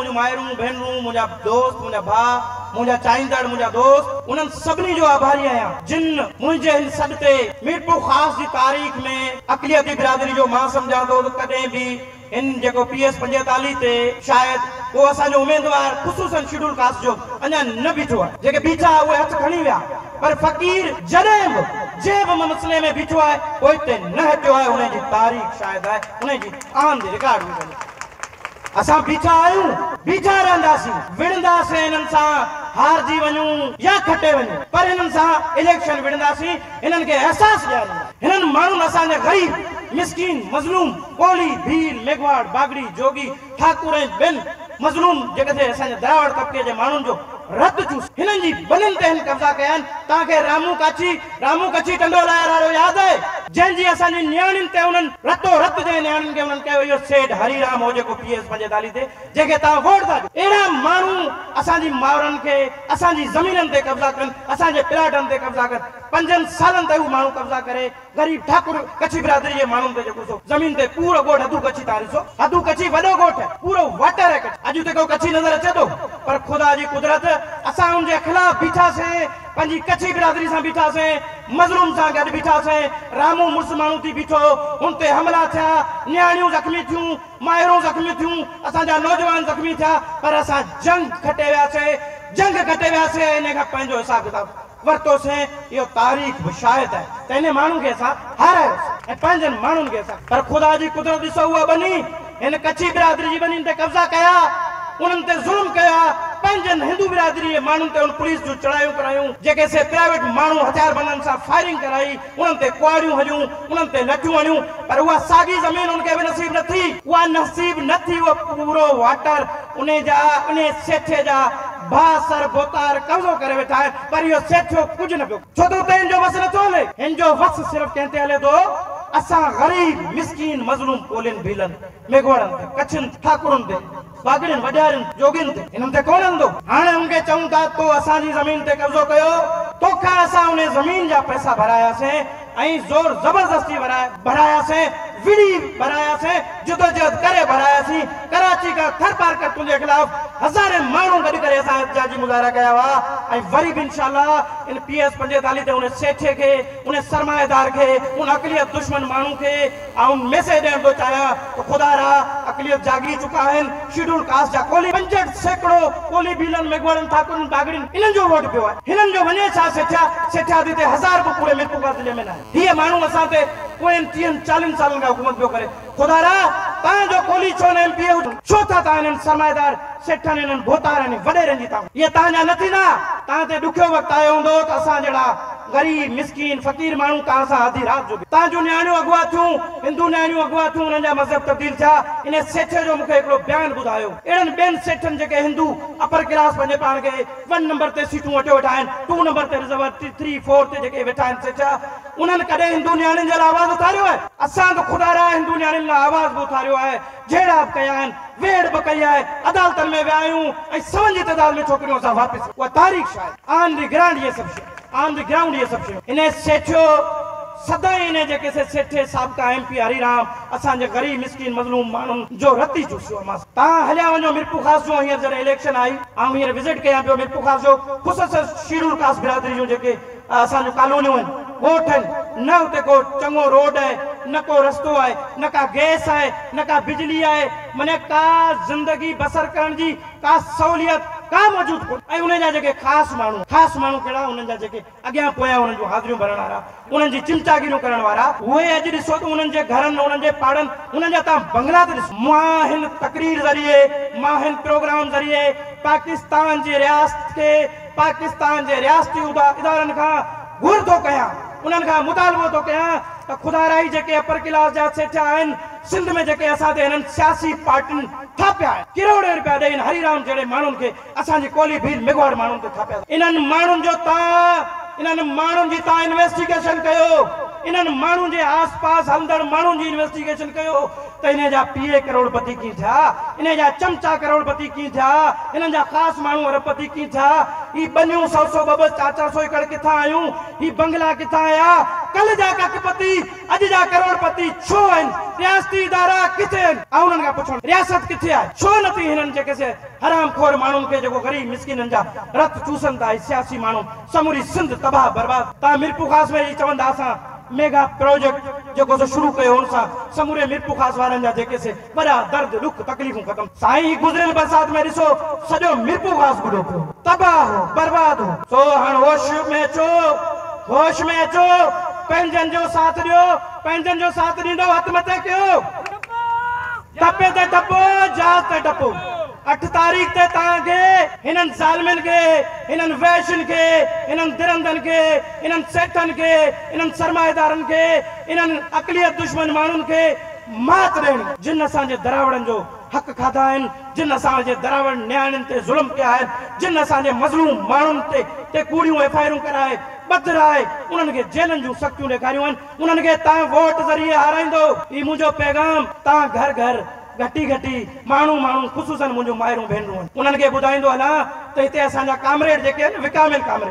जूं मायरूं भेनरूं मुंहिंजा दोस्त मुंहिंजा भाउ मुंहिंजा चाहींदड़ मुंहिंजा दोस्त उन्हनि सभिनी जो आभारी आहियां जिन मुंहिंजे हिन सॾ ते मीरपुर ख़ासि जी तारीख़ में अक़लियती बिरादरी जो मां सम्झां थो त कॾहिं बि इन जेको PS 45 ते शायद वो असांजो उम्मीदवार ख़ुसूसन शेड्यूल कास्ट जो अञा न बीठो आहे जेके बीठा उहे हथ खणी विया पर फ़क़ीर जॾहिं बि जंहिं बि मसइले में बीठो आहे उहो हिते न हटियो आहे उनजी तारीख़ शायद आहे उनजी आन जी रिकॉर्ड हुई असां बीठा आहियूं बीठा रहंदासीं विढ़ंदासीं हिननि सां हारजी वञूं या खटे वञूं पर हिननि सां इलेक्शन विढ़ंदासीं हिननि खे अहसास ॾियारींदा हिननि माण्हुनि असांजा ग़रीब मिस्कीन मज़लूम कोली भील मेघवाड़ बागड़ी जोगी ठाकुर ऐं ॿियनि मज़लूम जेके थे असांजे दरावड़ तबके जे माण्हुनि जो रत चूस हिननि जी बनियुनि ते हिन कब्ज़ा कया आहिनि तव्हांखे रामू कची टंडोलायर वारो यादि आहे जंहिंजी असांजी नियाणियुनि ते उन्हनि रतो रत जे नियाणियुनि खे उन्हनि कयो इहो सेठ हरीराम हो जेको PS 45 ते जंहिंखे तव्हां वोट था ॾियो अहिड़ा माण्हू असांजी माउरनि खे असांजी ज़मीननि ते कब्ज़ा कनि असांजे प्लाटनि ते कब्ज़ा कनि 5 सालनि ताईं हू माण्हू कब्ज़ा करे ग़रीब ठाकुर कच्छी बिरादरी जे माण्हुनि ते जेको सो ज़मीन ते पूरो ॻोठ हदू कच्छी तव्हां ॾिसो हदू कच्छी वॾो ॻोठ आहे पूरो वाटर आहे अॼु ते को कच्छी नज़र अचे थो पर ख़ुदा जी कुदरत असां उनजे ख़िलाफ़ बीठासीं पंहिंजी कच्छी बिरादरी सां बीठासीं मज़लूम सां गॾु बीठासीं रामू मुड़ुस माण्हू थी बीठो हुन ते हमला थिया नियाणियूं ज़ख़्मी थियूं माइरूं ज़ख़्मी थियूं असांजा नौजवान ज़ख़्मी थिया पर असां जंग खटे वियासीं इन खां पंहिंजो हिसाब किताब वरतोसीं इहो तारीख़ बि शायदि आहे त इन माण्हू खे असां हारायोसीं ऐं पंहिंजनि माण्हुनि खे असां पर ख़ुदा जी कुदरत ॾिसो उहा बनी हिन कच्छी बिरादरी जी बनियुनि ते कब्ज़ा कया उन्हनि ते ज़ुल्म कया पंहिंजनि हिंदू बिरादरी जे माण्हुनि ते उन पुलिस जूं चढ़ायूं करायूं जेके से प्राइवेट माण्हू हथियार बंदनि सां फायरिंग कराई उन्हनि ते कुआरियूं हलियूं उन्हनि ते लठियूं हणियूं पर उहा साॻी ज़मीन उनखे बि नसीब न थी उहा नसीब न थी उहो पूरो वाटर उन सेठे जा भासर बोतार कब्ज़ो करे वेठा आहिनि पर इहो सेठियो कुझु न पियो छो त हिन जो वस नथो हले हिन जो वस सिर्फ़ु कंहिं ते हले थो असां ग़रीब मिस्कीन मज़लूम कोलियुनि भीलनि मेघवाड़नि ते कच्छनि ठाकुरनि ते बागड़ियुनि वॾियारियुनि जोगियुनि ते हिननि ते कोन हलंदो हाणे उनखे चऊं था तो असांजी ज़मीन ते कब्ज़ो कयो तोखां असां उन ज़मीन जा पैसा भरायासीं ऐं ज़ोर ज़बरदस्ती भरायासीं विड़ी भरायासीं जदोजहद करे भरायासीं कराची खां थर पार कर तुंहिंजे ख़िलाफ़ हज़ारे माण्हू गॾु करे असां एहतिजाजी मुज़ाहिरा कया हुआ ऐं वरी बि इंशाअल्लाह इन PS 45 ते उन सेठे खे उन सरमाएदार खे उन अक़लियत दुश्मन माण्हू खे ऐं मैसेज ॾियण थो चाहियां त ख़ुदा रा अक़लियत जागी चुका आहिनि शेड्यूल कास्ट जा कोली 65 सैकड़ो कोली भीलनि मेघवाड़नि ठाकुरनि बागड़ियुनि इन्हनि जो वोट पियो आहे हिननि जो वञे छा सेठिया ते 1000 बि पूरे मीरपुर कास्ट ज़िले में न आहे हीअ माण्हू असां ते पोयनि 30-40 सालनि खां हुकूमत पियो करे ख़ुदा रा तव्हांजो कोली छो न MP छो था तव्हां हिननि सरमाएदार सेठनि हिननि बोतारनि वॾेरनि जी तव्हां इहे तव्हांजा न थींदा तव्हां ते ॾुखियो वक़्तु आयो हूंदो त असां जहिड़ा ग़रीब मिस्कीन फ़क़ीर माण्हू तव्हां सां आधी राति जो तव्हां जूं नियाणियूं अॻुवा थियूं हिंदू नियाणियूं अॻुवा थियूं उन्हनि जा मज़हब तब्दील थिया इन सेठे जो मूंखे हिकिड़ो बयानु ॿुधायो अहिड़नि ॿियनि सेठनि जेके हिंदू अपर क्लास पंहिंजे पाण खे 1 नंबर ते सीटूं वठे वेठा आहिनि 2 नंबर ते रिज़र्व 3, 4 ते जेके वेठा आहिनि सेठा उन्हनि कॾहिं हिंदू नियाणियुनि जे लाइ आवाज़ उथारियो आहे असां त ख़ुदा रा हिंदू नियाणियुनि लाइ आवाज़ बि उथारियो आहे जहिड़ा बि कया आहिनि वेड़ बि कई आहे अदालतनि में विया आहियूं ऐं 7 जी तइदाद में छोकिरियूं असां वापसि उहा तारीख़ शायदि ऑन द ग्राउंड इहे सभु शयूं इन सेठियो सदाईं इन जेके सेठे साबिक़ा MP हरीराम असांजे ग़रीब मिस्कीन मज़लूम माण्हुनि जो रती चूसियो मां तव्हां हलिया वञो मीरपुर ख़ासि जो हींअर जॾहिं इलेक्शन आई ऐं हींअर विज़िट कयां पियो मीरपुर ख़ासि जो ख़ुसूसन शेड्यूल कास्ट बिरादरी जूं जेके असांजूं कॉलोनियूं आहिनि ॻोठ आहिनि न हुते को चङो रोड आहे न को रस्तो आहे न का गैस आहे न का बिजली आहे माने का ज़िंदगी बसर करण जी का सहूलियत का मौजूद कोन्हे ऐं उन जा जेके ख़ासि माण्हू कहिड़ा उन्हनि जा जेके अॻियां पोयां उन्हनि जूं हाज़िरियूं भरण वारा उन्हनि जी चिमचागिरियूं करण वारा उहे अॼु ॾिसो त उन्हनि जे घरनि उन्हनि जे पाड़नि उन्हनि जा तव्हां बंगला ते ॾिसो मां हिन तकरीर ज़रिए मां हिन प्रोग्राम ज़रिए पाकिस्तान जी रियासत खे पाकिस्तान जे रियासती इदारनि खां घुर थो कयां उन्हनि खां मुतालबो थो कयां त ख़ुदा राई जेके अपर क्लास जा सेठा आहिनि सिंध में जेके असां ते हिननि सियासी पार्टियुनि थापिया आहिनि किरोड़े रुपया ॾेई हरीराम जहिड़े माण्हुनि खे असांजी कोली भील मेघवाड़ माण्हुनि ते थापिया इन्हनि माण्हुनि जी तव्हां इन्वेस्टिगेशन कयो इन्हनि माण्हुनि जे आस पास हलंदड़ माण्हुनि जी इन्वेस्टिगेशन कयो त इन जा पीए करोड़पति कीअं थिया, इन जा चमचा करोड़पति कीअं थिया, इन्हनि जा ख़ासि माण्हू अरबपति कीअं थिया, ही बनियूं 100 200 400 एकड़ किथां आयूं, ही बंगला किथां आया, कल जा करोड़पति अॼु जा करोड़पति छो आहिनि, रियासती इदारा किथे आहिनि, ऐं उन्हनि खां पुछण रियासत किथे आहे, छो नथी हिननि जेके से हरामखोर माण्हुनि खे जेको ग़रीब मिसकिननि जा रत चूसनि था सियासी माण्हू समूरी सिंध तबाह बर्बाद। तव्हां मीरपुर ख़ास में चवंदा असां मेगा प्रोजेक्ट जेको शुरू कयो हुन सां समूरे मीरपुर ख़ास वारनि जा जेके से वॾा दर्द दुख तकलीफ़ूं ख़तम। साईं गुज़िरियल बरसात में ॾिसो सॼो मीरपुर ख़ास बुॾो पियो, तबाह हो बर्बाद हो। सो हाणे होश में अचो, होश में अचो, पंहिंजनि जो साथ ॾियो, पंहिंजनि जो साथ ॾींदो हथ मथे कयो, टपे ते टपो जहाज़ ते टपो। 8 तारीख़ ते तव्हांखे हिननि ज़ालिमनि खे, हिननि वैश्यनि खे, हिननि दिरंदनि खे, हिननि सेठनि खे, हिननि सरमाएदारनि खे, हिननि अक़लियत दुश्मन माण्हुनि खे मात ॾियणी, जिन असांजे दरावड़नि जो हक़ खाधा आहिनि, जिन असांजे दरावड़ न्याणियुनि ते ज़ुल्म कया आहिनि, जिन असांजे मज़लूम माण्हुनि ते कूड़ियूं FIR कराए ॿधराए उन्हनि खे जेलनि जूं सख़्तियूं ॾेखारियूं आहिनि, उन्हनि खे तव्हां वोट ज़रिए हाराईंदो। ही मुंहिंजो पैगाम तव्हां घर घर घटी घटी माण्हू ख़ुशूसन मुंहिंजूं माइरूं भेनरूं आहिनि उन्हनि खे ॿुधाईंदो हलां त हिते असांजा कामरेड जेके आहिनि विकामिल कामरेड